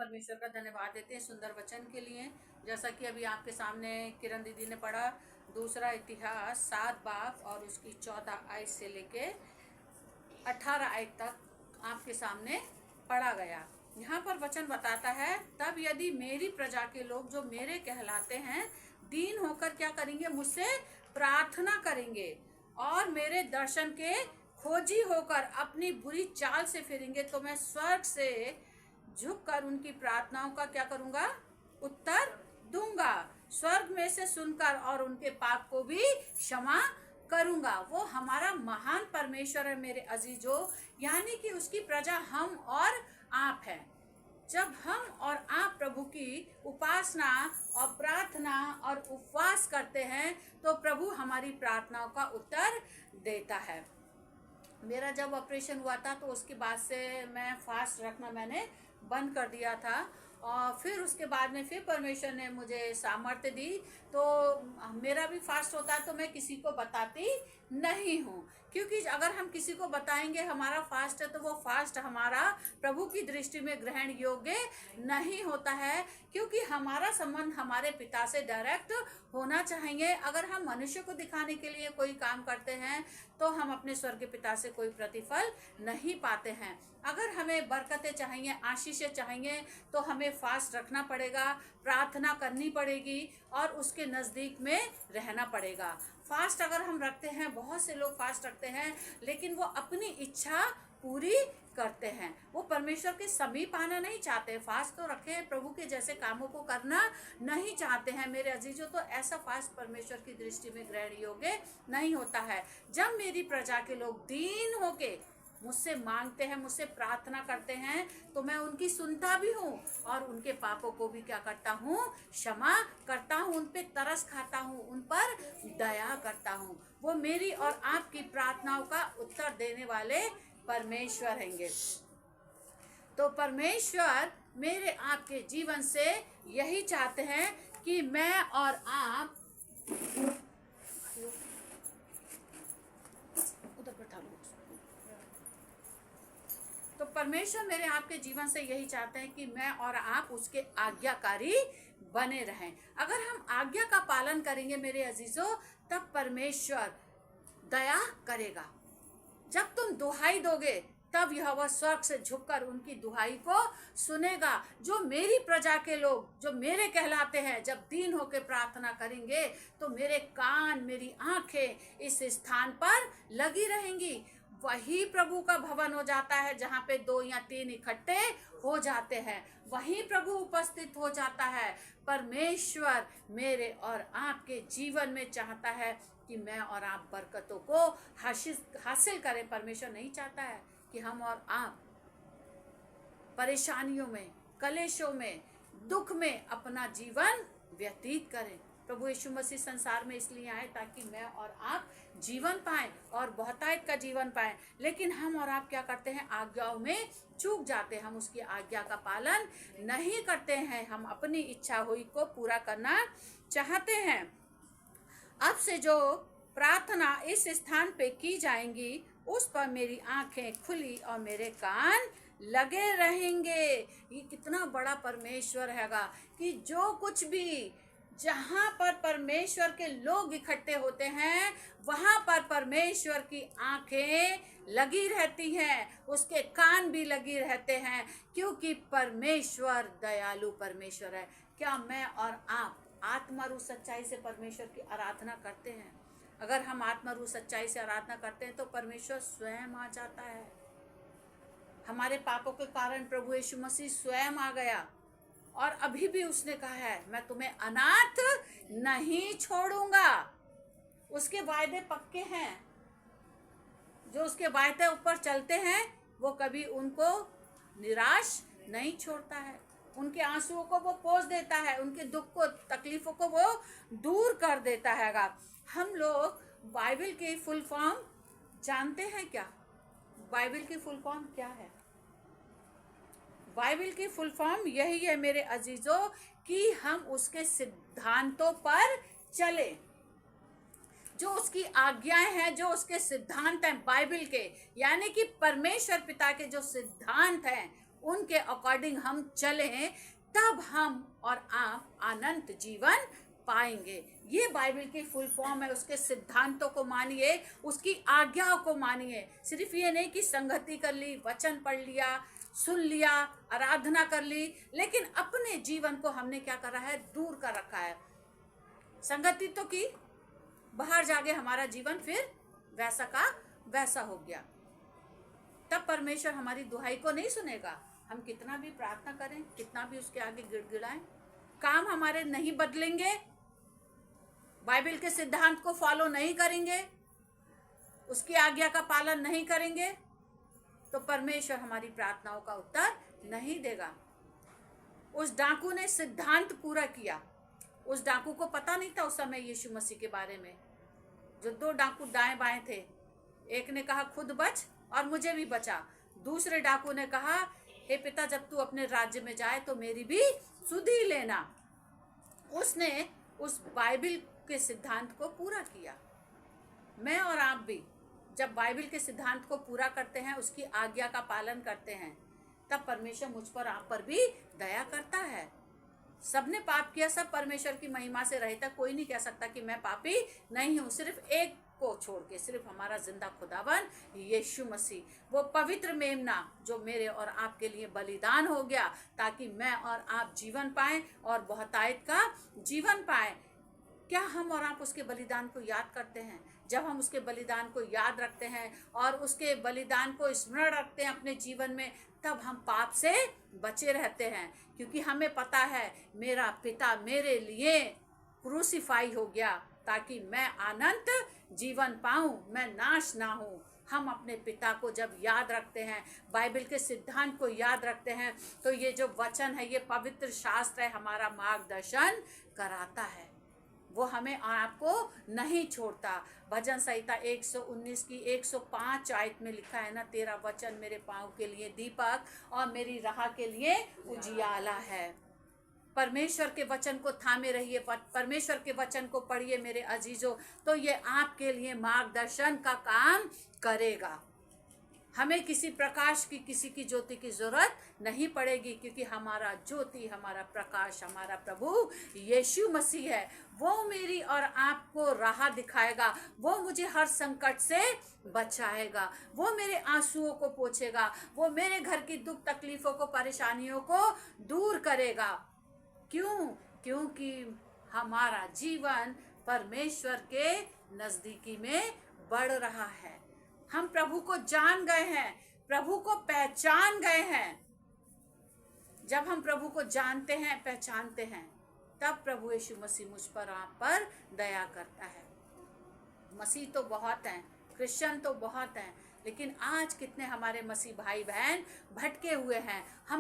परमेश्वर का धन्यवाद देते हैं सुंदर वचन के लिए। जैसा कि अभी आपके सामने किरण दीदी ने पढ़ा, दूसरा इतिहास 7 बाब और उसकी 14 आयत से लेके 18 आयत तक आपके सामने पढ़ा गया। यहाँ पर वचन बताता है, तब यदि मेरी प्रजा के लोग जो मेरे कहलाते हैं दीन होकर क्या करेंगे, मुझसे प्रार्थना करेंगे और मेरे दर्शन के खोजी होकर अपनी बुरी चाल से फिरेंगे, तो मैं स्वर्ग से झुककर उनकी प्रार्थनाओं का क्या करूंगा, उत्तर दूंगा। स्वर्ग में से सुनकर और उनके पाप को भी क्षमा करूंगा। वो हमारा महान परमेश्वर है मेरे अजीजों, यानी कि उसकी प्रजा हम और आप हैं। जब हम और आप प्रभु की उपासना और प्रार्थना और उपवास करते हैं तो प्रभु हमारी प्रार्थनाओं का उत्तर देता है। मेरा जब ऑपरेशन हुआ था तो उसके बाद से मैं फास्ट रखना मैंने बंद कर दिया था और फिर उसके बाद में फिर परमेश्वर ने मुझे सामर्थ्य दी, तो मेरा भी फास्ट होता है तो मैं किसी को बताती नहीं हूँ, क्योंकि अगर हम किसी को बताएंगे हमारा फास्ट है तो वो फास्ट हमारा प्रभु की दृष्टि में ग्रहण योग्य नहीं होता है, क्योंकि हमारा संबंध हमारे पिता से डायरेक्ट होना चाहिए। अगर हम मनुष्य को दिखाने के लिए कोई काम करते हैं तो हम अपने स्वर्गीय पिता से कोई प्रतिफल नहीं पाते हैं। अगर हमें बरकतें चाहिए, आशीषें चाहिए, तो हमें फास्ट रखना पड़ेगा, प्रार्थना करनी पड़ेगी और उसके नज़दीक में रहना पड़ेगा। फास्ट अगर हम रखते हैं, बहुत से लोग फास्ट रखते हैं लेकिन वो अपनी इच्छा पूरी करते हैं, वो परमेश्वर के समीप आना नहीं चाहते। फास्ट तो रखे, प्रभु के जैसे कामों को करना नहीं चाहते हैं मेरे अजीजों, तो ऐसा फास्ट परमेश्वर की दृष्टि में ग्रहण योग्य नहीं होता है। जब मेरी प्रजा के लोग दीन होके मुझसे मांगते हैं, मुझसे प्रार्थना करते हैं, तो मैं उनकी सुनता भी हूँ और उनके पापों को भी क्या करता हूँ, क्षमा करता हूँ, उन पे तरस खाता हूँ, उन पर दया करता हूँ। वो मेरी और आपकी प्रार्थनाओं का उत्तर देने वाले परमेश्वर हैंगे। तो परमेश्वर मेरे आपके जीवन से यही चाहते हैं कि मैं और आप उधर बैठा लो। तो परमेश्वर मेरे आपके जीवन से यही चाहते हैं कि मैं और आप उसके आज्ञाकारी बने रहें। अगर हम आज्ञा का पालन करेंगे मेरे अजीजों, तब परमेश्वर दया करेगा। जब तुम दुहाई दोगे तब यह वह स्वर्ग से झुककर उनकी दुहाई को सुनेगा। जो मेरी प्रजा के लोग जो मेरे कहलाते हैं जब दीन होकर प्रार्थना करेंगे तो मेरे कान, मेरी आंखें इस स्थान पर लगी रहेंगी। वही प्रभु का भवन हो जाता है, जहाँ पे 2 या 3 इकट्ठे हो जाते हैं, वहीं प्रभु उपस्थित हो जाता है। परमेश्वर मेरे और आपके जीवन में चाहता है कि मैं और आप बरकतों को हासिल करें। परमेश्वर नहीं चाहता है कि हम और आप परेशानियों में, कलेशों में, दुख में अपना जीवन व्यतीत करें। प्रभु यीशु मसीह संसार में इसलिए आए ताकि मैं और आप जीवन पाएं और बहुतायत का जीवन पाएं, लेकिन हम और आप क्या करते हैं, आज्ञाओं में चूक जाते हैं। हम उसकी आज्ञा का पालन नहीं करते हैं, हम अपनी इच्छा हुई को पूरा करना चाहते हैं। अब से जो प्रार्थना इस स्थान पे की जाएंगी उस पर मेरी आंखें खुली और मेरे कान लगे रहेंगे। ये कितना बड़ा परमेश्वर हैगा कि जो कुछ भी जहाँ पर परमेश्वर के लोग इकट्ठे होते हैं वहाँ पर परमेश्वर की आंखें लगी रहती हैं, उसके कान भी लगी रहते हैं, क्योंकि परमेश्वर दयालु परमेश्वर है। क्या मैं और आप आत्मारू सच्चाई से परमेश्वर की आराधना करते हैं? अगर हम आत्मारू सच्चाई से आराधना करते हैं तो परमेश्वर स्वयं आ जाता है। हमारे पापों के कारण प्रभु यीशु मसीह स्वयं आ गया और अभी भी उसने कहा है, मैं तुम्हें अनाथ नहीं छोड़ूंगा। उसके वायदे पक्के हैं। जो उसके वायदे ऊपर चलते हैं वो कभी उनको निराश नहीं छोड़ता है। उनके आंसुओं को वो पोंछ देता है, उनके दुख को, तकलीफों को वो दूर कर देता हैगा। हम लोग बाइबल की फुल फॉर्म जानते हैं क्या? बाइबल की फुल फॉर्म क्या है? बाइबल की फुल फॉर्म यही है मेरे अजीजों कि हम उसके सिद्धांतों पर चले। जो उसकी आज्ञाएं हैं, जो उसके सिद्धांत हैं बाइबल के, यानी कि परमेश्वर पिता के जो सिद्धांत हैं उनके अकॉर्डिंग हम चलें, तब हम और आप अनंत जीवन पाएंगे। ये बाइबल की फुल फॉर्म है। उसके सिद्धांतों को मानिए, उसकी आज्ञाओं को मानिए। सिर्फ ये नहीं कि संगति कर ली, वचन पढ़ लिया, सुन लिया, आराधना कर ली, लेकिन अपने जीवन को हमने क्या करा है, दूर कर रखा है। संगति तो की, बाहर जाके हमारा जीवन फिर वैसा का वैसा हो गया। तब परमेश्वर हमारी दुहाई को नहीं सुनेगा। हम कितना भी प्रार्थना करें, कितना भी उसके आगे गिड़गिड़ाएं, काम हमारे नहीं बदलेंगे, बाइबल के सिद्धांत को फॉलो नहीं करेंगे, उसकी आज्ञा का पालन नहीं करेंगे, तो परमेश्वर हमारी प्रार्थनाओं का उत्तर नहीं देगा। उस डाकू ने सिद्धांत पूरा किया। उस डाकू को पता नहीं था उस समय यीशु मसीह के बारे में। जो दो डाकू दाएं बाएं थे, एक ने कहा खुद बच और मुझे भी बचा। दूसरे डाकू ने कहा, हे पिता, जब तू अपने राज्य में जाए तो मेरी भी सुधि लेना। उसने उस बाइबल के सिद्धांत को पूरा किया। मैं और आप भी जब बाइबल के सिद्धांत को पूरा करते हैं, उसकी आज्ञा का पालन करते हैं, तब परमेश्वर मुझ पर, आप पर भी दया करता है। सबने पाप किया, सब परमेश्वर की महिमा से रहित है। कोई नहीं कह सकता कि मैं पापी नहीं हूँ, सिर्फ एक को छोड़ के, सिर्फ हमारा जिंदा खुदावन यीशु मसीह, वो पवित्र मेमना जो मेरे और आपके लिए बलिदान हो गया, ताकि मैं और आप जीवन पाएं और बहुतायत का जीवन पाएं। क्या हम और आप उसके बलिदान को याद करते हैं? जब हम उसके बलिदान को याद रखते हैं और उसके बलिदान को स्मरण रखते हैं अपने जीवन में, तब हम पाप से बचे रहते हैं, क्योंकि हमें पता है मेरा पिता मेरे लिए क्रूसीफाई हो गया ताकि मैं अनंत जीवन पाऊं, मैं नाश ना हूं। हम अपने पिता को जब याद रखते हैं, बाइबल के सिद्धांत को याद रखते हैं, तो ये जो वचन है, ये पवित्र शास्त्र है, हमारा मार्गदर्शन कराता है। वो हमें आपको नहीं छोड़ता। भजन संहिता 119 की 105 आयत में लिखा है ना, तेरा वचन मेरे पाँव के लिए दीपक और मेरी राह के लिए उजियाला है। परमेश्वर के वचन को थामे रहिए, परमेश्वर के वचन को पढ़िए मेरे अजीजों, तो ये आपके लिए मार्गदर्शन का काम करेगा। हमें किसी प्रकाश की, किसी की ज्योति की जरूरत नहीं पड़ेगी, क्योंकि हमारा ज्योति, हमारा प्रकाश, हमारा प्रभु यीशु मसीह है। वो मेरी और आपको राह दिखाएगा, वो मुझे हर संकट से बचाएगा, वो मेरे आंसुओं को पोंछेगा, वो मेरे घर की दुख तकलीफों को, परेशानियों को दूर करेगा। क्यों? क्योंकि हमारा जीवन परमेश्वर के नजदीकी में बढ़ रहा है। हम प्रभु को जान गए हैं, प्रभु को पहचान गए हैं। जब हम प्रभु को जानते हैं, पहचानते हैं, तब प्रभु यीशु मसीह मुझ पर, आप पर दया करता है। मसीह तो बहुत हैं, क्रिश्चियन तो बहुत हैं, लेकिन आज कितने हमारे मसीह भाई बहन भटके हुए हैं। हम